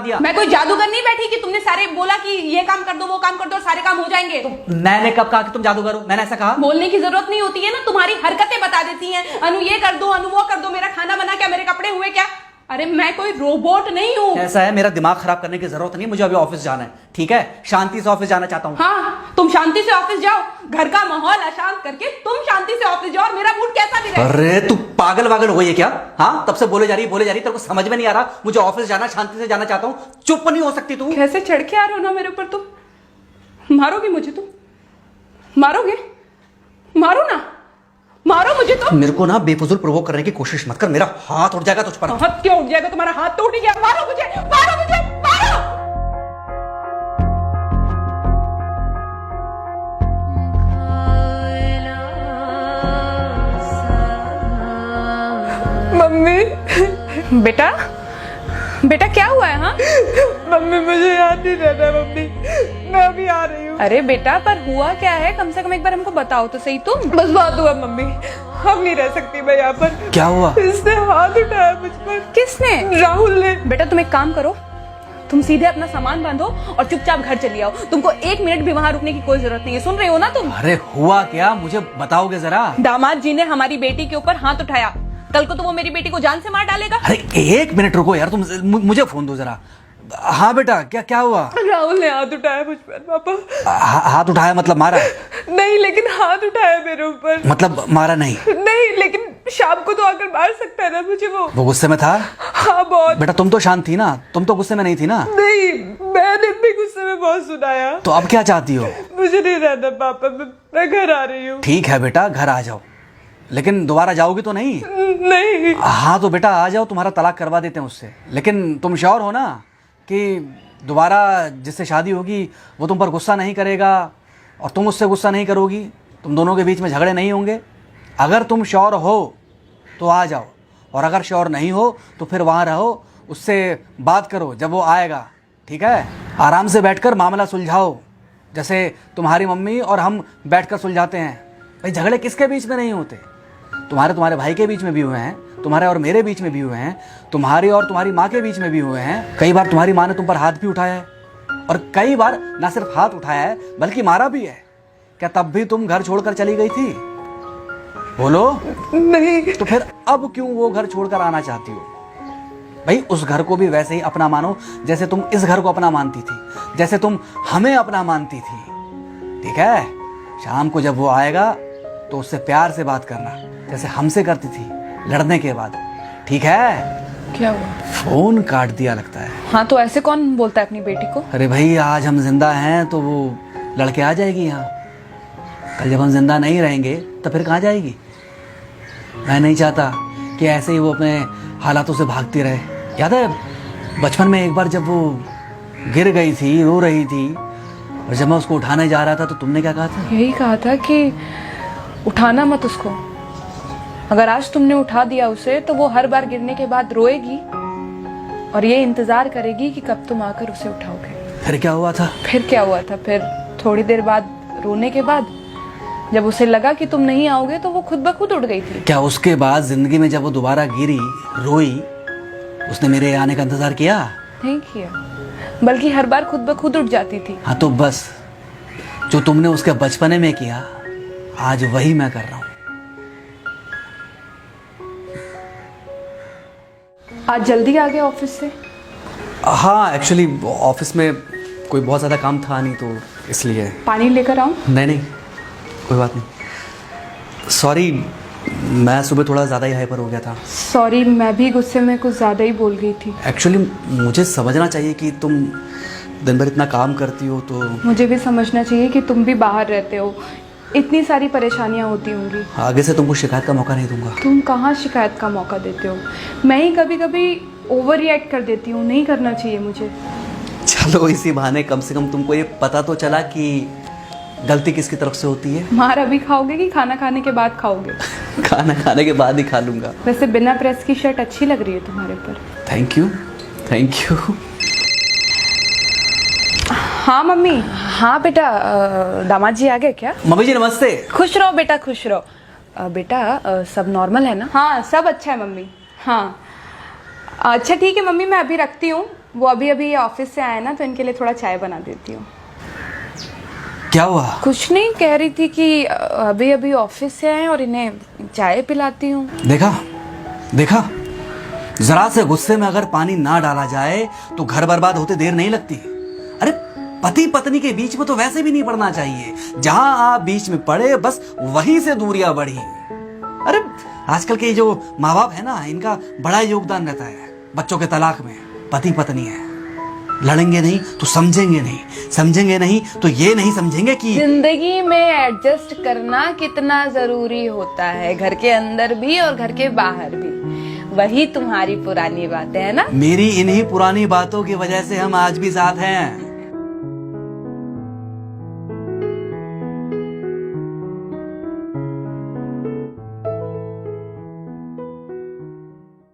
दिया। मैं कोई जादूगर नहीं बैठी कि तुमने सारे बोला कि ये काम कर दो वो काम कर दो और सारे काम हो जाएंगे। मैंने कब कहा कि तुम जादूगर हो? मैंने ऐसा कहा? बोलने की जरूरत नहीं होती है ना, तुम्हारी हरकतें बता देती हैं। अनु ये कर दो, अनु वो कर दो, मेरा खाना बना क्या, मेरे कपड़े हुए क्या। अरे मैं कोई रोबोट नहीं हूँ। ऐसा है, मेरा दिमाग खराब करने की जरूरत नहीं, मुझे अभी ऑफिस जाना है। ठीक है, शांति से ऑफिस जाना चाहता हूँ। हाँ तुम शांति से ऑफिस जाओ, घर का माहौल अशांत करके तुम शांति से ऑफिस जाओ और मेरा मूड कैसा भी रहे। अरे तू पागल वागल हो गई है क्या? हाँ, तब से बोले जा रही तेरे को समझ में नहीं आ रहा? मुझे ऑफिस जाना, शांति से जाना चाहता हूँ। चुप नहीं हो सकती तू? कैसे चढ़ के आ रहे हो ना मेरे ऊपर तुम। मारोगे मुझे? तुम मारोगे? मारो ना, मारो मुझे। तो मेरे को ना बेफजूल प्रोवोक करने की कोशिश मत कर, मेरा हाथ उठ जाएगा तुझ पर। हाथ क्यों उठ जाएगा? तुम्हारा हाथ तो उठ गया। मारो मुझे, मारो मुझे, मारो। मम्मी। बेटा बेटा क्या हुआ है? हाँ मम्मी मुझे याद नहीं रहता मम्मी, मैं अभी आ रही हूँ। अरे बेटा पर हुआ क्या है, कम से कम एक बार हमको बताओ तो सही। तुम बस बात हुआ मम्मी, हम नहीं रह सकती मैं यहाँ पर। क्या हुआ? इसने हाथ उठाया मुझ पर। किसने? राहुल ने। बेटा तुम एक काम करो, तुम सीधे अपना सामान बांधो और चुपचाप घर चली आओ। तुमको एक मिनट भी वहाँ रुकने की कोई जरूरत नहीं है। सुन रहे हो ना तुम? अरे हुआ क्या, मुझे बताओगे जरा? दामाद जी ने हमारी बेटी के ऊपर हाथ उठाया। कल को तो वो मेरी बेटी को जान से मार डालेगा। अरे एक मिनट रुको यार, तुम मुझे फोन दो जरा। हाँ बेटा, क्या हुआ? राहुल ने हाथ उठाया मुझ पर पापा। हाथ उठाया मतलब मारा? नहीं लेकिन हाथ उठाया मेरे ऊपर। मतलब मारा नहीं? नहीं लेकिन शाम को तो आकर मार सकता है ना मुझे वो गुस्से में था? हाँ बहुत। बेटा तुम तो शांत थी ना, तुम तो गुस्से में नहीं थी ना? नहीं मैंने भी गुस्से में बहुत सुनाया। तो अब क्या चाहती हो? मुझे नहीं रहना पापा, मैं घर आ रही हूँ। ठीक है बेटा, घर आ जाओ, लेकिन दोबारा जाओगी तो नहीं? नहीं। हाँ तो बेटा आ जाओ, तुम्हारा तलाक करवा देते हैं उससे। लेकिन तुम श्योर हो ना कि दोबारा जिससे शादी होगी वो तुम पर गुस्सा नहीं करेगा और तुम उससे गुस्सा नहीं करोगी, तुम दोनों के बीच में झगड़े नहीं होंगे? अगर तुम श्योर हो तो आ जाओ, और अगर श्योर नहीं हो तो फिर वहाँ रहो, उससे बात करो जब वो आएगा। ठीक है, आराम से बैठकर मामला सुलझाओ, जैसे तुम्हारी मम्मी और हम बैठकर सुलझाते हैं। भाई झगड़े किसके बीच में नहीं होते? तुम्हारे भाई के बीच में भी हुए हैं, तुम्हारे और मेरे बीच में भी हुए हैं, तुम्हारी और तुम्हारी माँ के बीच में भी हुए हैं। कई बार तुम्हारी माँ ने तुम पर हाथ भी उठाया है, और कई बार ना सिर्फ हाथ उठाया है बल्कि मारा भी है। क्या तब भी तुम घर छोड़कर चली गई थी? बोलो। नहीं। तो फिर अब क्यों वो घर छोड़कर आना चाहती हो? भाई उस घर को भी वैसे ही अपना मानो जैसे तुम इस घर को अपना मानती थी, जैसे तुम हमें अपना मानती थी। ठीक है, शाम को जब वो आएगा तो उससे प्यार से बात करना, जैसे हमसे करती थी लड़ने के बाद। ठीक है? क्या हुआ? फोन काट दिया लगता है। हाँ तो ऐसे कौन बोलता है अपनी बेटी को? अरे भाई आज हम जिंदा हैं तो वो लड़के आ जाएगी यहाँ, कल जब हम जिंदा नहीं रहेंगे तो फिर कहाँ जाएगी? मैं नहीं चाहता कि ऐसे ही वो अपने हालातों से भागती रहे। याद है बचपन में एक बार जब वो गिर गई थी, रो रही थी, और जब मैं उसको उठाने जा रहा था तो तुमने क्या कहा था? यही कहा था कि उठाना मत उसको। अगर आज तुमने उठा दिया उसे तो वो हर बार गिरने के बाद रोएगी और ये इंतजार करेगी कि कब तुम आकर उसे उठाओगे। फिर क्या हुआ था? फिर क्या हुआ था? फिर थोड़ी देर बाद रोने के बाद जब उसे लगा कि तुम नहीं आओगे तो वो खुद ब खुद उठ गई थी। क्या उसके बाद जिंदगी में जब वो दोबारा गिरी, रोई, उसने मेरे आने का इंतजार किया? नहीं किया, बल्कि हर बार खुद ब खुद उठ जाती थी। हाँ तो बस जो तुमने उसके बचपने में किया आज वही मैं कर रहा हूँ। आज जल्दी आ गए ऑफिस से? हाँ एक्चुअली ऑफिस में कोई बहुत ज़्यादा काम था नहीं तो इसलिए। पानी लेकर आऊं? नहीं कोई बात नहीं, सॉरी मैं सुबह थोड़ा ज़्यादा ही हाइपर हो गया था। सॉरी, मैं भी गुस्से में कुछ ज़्यादा ही बोल गई थी। एक्चुअली मुझे समझना चाहिए कि तुम दिन भर इतना काम करती हो तो मुझे भी समझना चाहिए कि तुम भी बाहर रहते हो, इतनी सारी परेशानियां होती होंगी। आगे से तुमको शिकायत का मौका नहीं दूंगा। तुम कहाँ शिकायत का मौका देते हो? मैं ही कभी कभी ओवर रिएक्ट कर देती हूँ, नहीं करना चाहिए मुझे। चलो इसी बहाने कम से कम तुमको ये पता तो चला कि गलती किसकी तरफ से होती है। मार अभी खाओगे कि खाना खाने के बाद खाओगे? खाना खाने के बाद ही खा लूंगा। वैसे बिना प्रेस की शर्ट अच्छी लग रही है तुम्हारे पर। Thank you. हाँ मम्मी। हाँ बेटा, दामाद जी आ गए क्या? मम्मी जी नमस्ते। खुश रहो बेटा, खुश रहो। बेटा सब नॉर्मल है ना? हाँ सब अच्छा है मम्मी। हाँ अच्छा ठीक है मम्मी, मैं अभी रखती हूँ, वो अभी अभी ऑफिस से आए ना, तो इनके लिए थोड़ा चाय बना देती हूँ। क्या हुआ? कुछ नहीं, कह रही थी कि अभी अभी ऑफिस से आए और इन्हें चाय पिलाती हूँ। देखा देखा, जरा से गुस्से में अगर पानी ना डाला जाए तो घर बर्बाद होते देर नहीं लगती। अरे पति पत्नी के बीच में तो वैसे भी नहीं पड़ना चाहिए, जहां आप बीच में पड़े बस वहीं से दूरियां बढ़ी। अरे आजकल के जो माँ बाप है ना, इनका बड़ा योगदान रहता है बच्चों के तलाक में। पति पत्नी है, लड़ेंगे नहीं तो समझेंगे नहीं, समझेंगे नहीं तो ये नहीं समझेंगे कि जिंदगी में एडजस्ट करना कितना जरूरी होता है, घर के अंदर भी और घर के बाहर भी। वही तुम्हारी पुरानी बातें है ना। मेरी इन्हीं पुरानी बातों की वजह से हम आज भी साथ हैं।